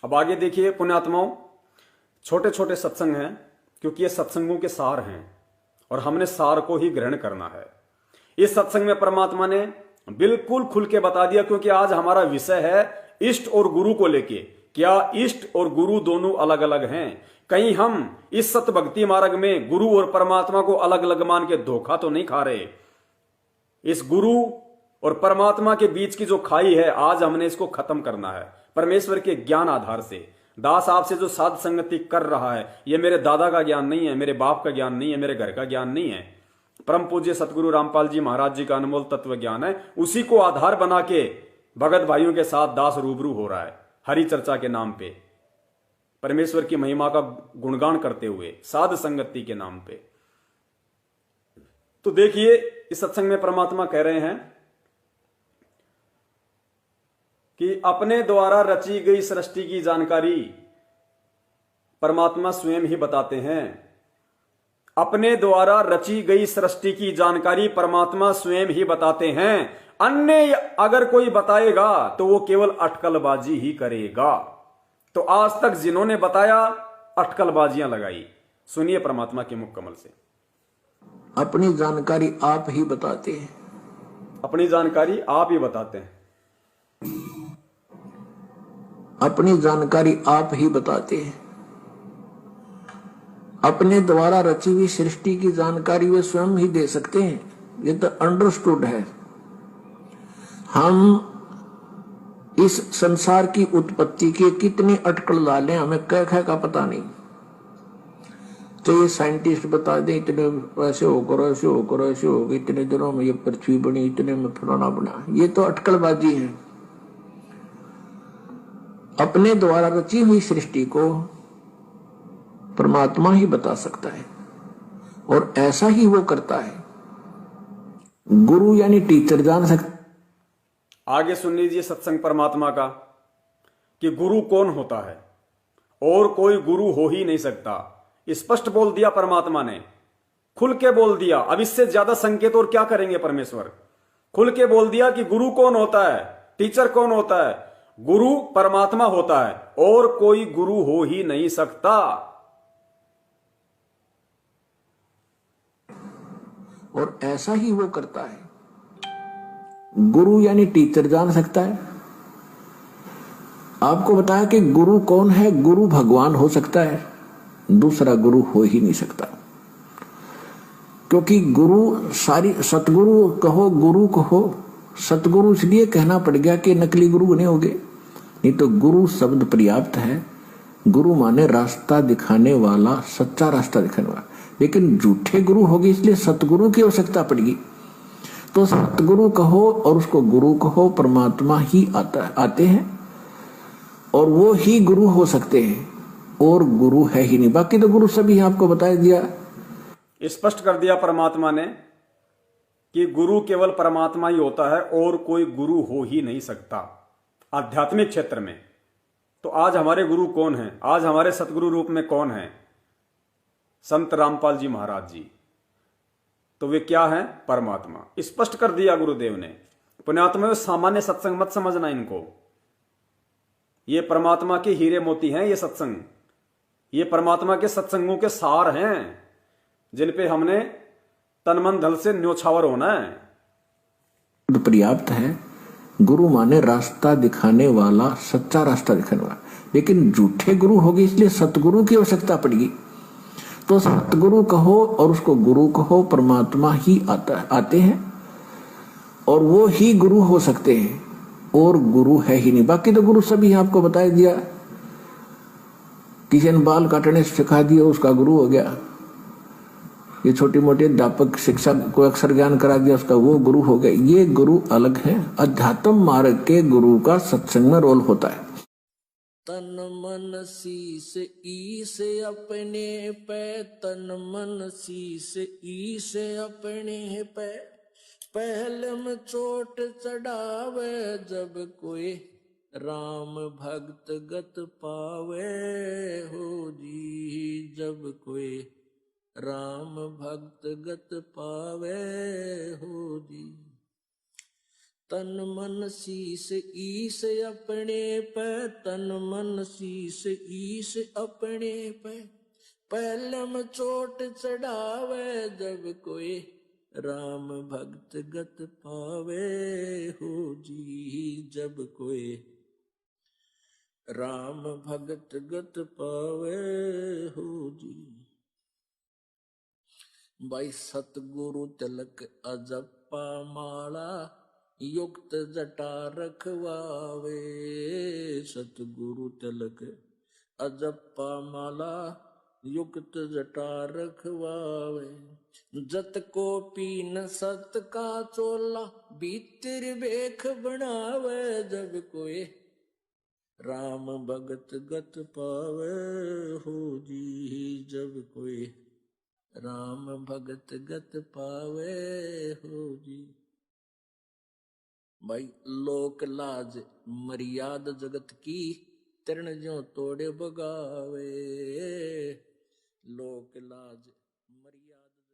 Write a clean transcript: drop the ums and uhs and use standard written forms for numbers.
अब आगे देखिए पुण्यात्माओं, छोटे छोटे सत्संग हैं क्योंकि ये सत्संगों के सार हैं और हमने सार को ही ग्रहण करना है। इस सत्संग में परमात्मा ने बिल्कुल खुल के बता दिया, क्योंकि आज हमारा विषय है इष्ट और गुरु को लेके। क्या इष्ट और गुरु दोनों अलग अलग हैं? कहीं हम इस सत भक्ति मार्ग में गुरु और परमात्मा को अलग अलग मान के धोखा तो नहीं खा रहे? इस गुरु और परमात्मा के बीच की जो खाई है, आज हमने इसको खत्म करना है परमेश्वर के ज्ञान आधार से। दास आपसे जो साध संगति कर रहा है, ये मेरे दादा का ज्ञान नहीं है, मेरे बाप का ज्ञान नहीं है, मेरे घर का ज्ञान नहीं है, परम पूज्य सतगुरु रामपाल जी महाराज जी का अनमोल तत्व ज्ञान है। उसी को आधार बना के भगत भाइयों के साथ दास रूबरू हो रहा है हरि चर्चा के नाम पे, परमेश्वर की महिमा का गुणगान करते हुए साध संगति के नाम पे। तो देखिए इस सत्संग में परमात्मा कह रहे हैं कि अपने द्वारा रची गई सृष्टि की जानकारी परमात्मा स्वयं ही बताते हैं। अपने द्वारा रची गई सृष्टि की जानकारी परमात्मा स्वयं ही बताते हैं। अन्य अगर कोई बताएगा तो वो केवल अटकलबाजी ही करेगा। तो आज तक जिन्होंने बताया अटकलबाजियां लगाई। सुनिए परमात्मा के मुख कमल से। अपनी जानकारी आप ही बताते हैं। अपनी जानकारी आप ही बताते हैं। अपनी जानकारी आप ही बताते हैं। अपने द्वारा रची हुई सृष्टि की जानकारी वे स्वयं ही दे सकते हैं। ये तो अंडरस्टूड है। हम इस संसार की उत्पत्ति के कितनी अटकल डालें, हमें कह का पता नहीं। तो ये साइंटिस्ट बता दें इतने ऐसे होकर ऐसे होकर ऐसे हो गए, इतने दिनों में ये पृथ्वी बनी, इतने में फलाना बना, ये तो अटकलबाजी है। अपने द्वारा रची हुई सृष्टि को परमात्मा ही बता सकता है और ऐसा ही वो करता है। गुरु यानी टीचर जान सकता। आगे सुन लीजिए सत्संग परमात्मा का कि गुरु कौन होता है और कोई गुरु हो ही नहीं सकता। स्पष्ट बोल दिया परमात्मा ने, खुल के बोल दिया। अब इससे ज्यादा संकेत और क्या करेंगे परमेश्वर? खुल के बोल दिया कि गुरु कौन होता है, टीचर कौन होता है। गुरु परमात्मा होता है और कोई गुरु हो ही नहीं सकता। और ऐसा ही वो करता है। गुरु यानी टीचर जान सकता है। आपको बताया कि गुरु कौन है। गुरु भगवान हो सकता है, दूसरा गुरु हो ही नहीं सकता। क्योंकि गुरु सारी सतगुरु कहो, गुरु कहो, सतगुरु इसलिए कहना पड़ गया कि नकली गुरु बने होगे, नहीं तो गुरु शब्द पर्याप्त है। गुरु माने रास्ता दिखाने वाला, सच्चा रास्ता दिखाने वाला। लेकिन झूठे गुरु होगी इसलिए सतगुरु की आवश्यकता पड़ेगी। तो सतगुरु कहो और उसको गुरु कहो, परमात्मा ही आते हैं और वो ही गुरु हो सकते हैं और गुरु है ही नहीं। बाकी तो गुरु सभी आपको बता दिया, स्पष्ट कर दिया परमात्मा ने कि गुरु केवल परमात्मा ही होता है और कोई गुरु हो ही नहीं सकता आध्यात्मिक क्षेत्र में। तो आज हमारे गुरु कौन हैं? आज हमारे सतगुरु रूप में कौन है? संत रामपाल जी महाराज जी। तो वे क्या हैं? परमात्मा। स्पष्ट कर दिया गुरुदेव ने। पुण्यात्मा सामान्य सत्संग मत समझना इनको। ये परमात्मा के हीरे मोती हैं ये सत्संग। ये परमात्मा के सत्संगों के सार हैं जिन पे हमने तन मन धन से न्योछावर होना है। पर्याप्त है। गुरु माने रास्ता दिखाने वाला, सच्चा रास्ता दिखाने वाला। लेकिन झूठे गुरु होगी इसलिए सतगुरु की आवश्यकता पड़ेगी। तो सतगुरु कहो और उसको गुरु कहो, परमात्मा ही आते हैं और वो ही गुरु हो सकते हैं और गुरु है ही नहीं। बाकी तो गुरु सभी आपको बता दिया। किसी ने बाल काटने सिखा दिया, उसका गुरु हो गया। ये छोटी मोटी अध्यापक शिक्षा को अक्षर ज्ञान करा दिया, उसका वो गुरु हो गया। ये गुरु अलग है। अध्यात्म मार्ग के गुरु का सत्संग में रोल होता है। तन मन शीस ईस अपने पे, तन मन शीस ईस अपने पे, पहले में चोट चढ़ावे जब कोई राम भक्त गत पावे हो जी। जब कोई राम भक्त गत पावे हो जी। तन मन शीस ईस अपने पे, तन मन शीस ईस अपने पे। पहलम चोट चढ़ावे जब कोई, राम भक्त गत पावे हो जी। जब कोई राम भगत गत पावे हो जी। भाई सतगुरु तिलक अजप्पा माला, युक्त जटा रखवावे। सतगुरु तिलक अजप्पा माला, युक्त जटा रखवावे। जत को पीन सत का चोला, भीतर बेख बनावे जब कोई, राम भगत गत पावे हो जी। जब कोई राम भगत गत पावे हो जी। भाई लोक लाज मर्याद जगत की, तरण ज्यों तोड़े बगावे। लोक लाज मर्याद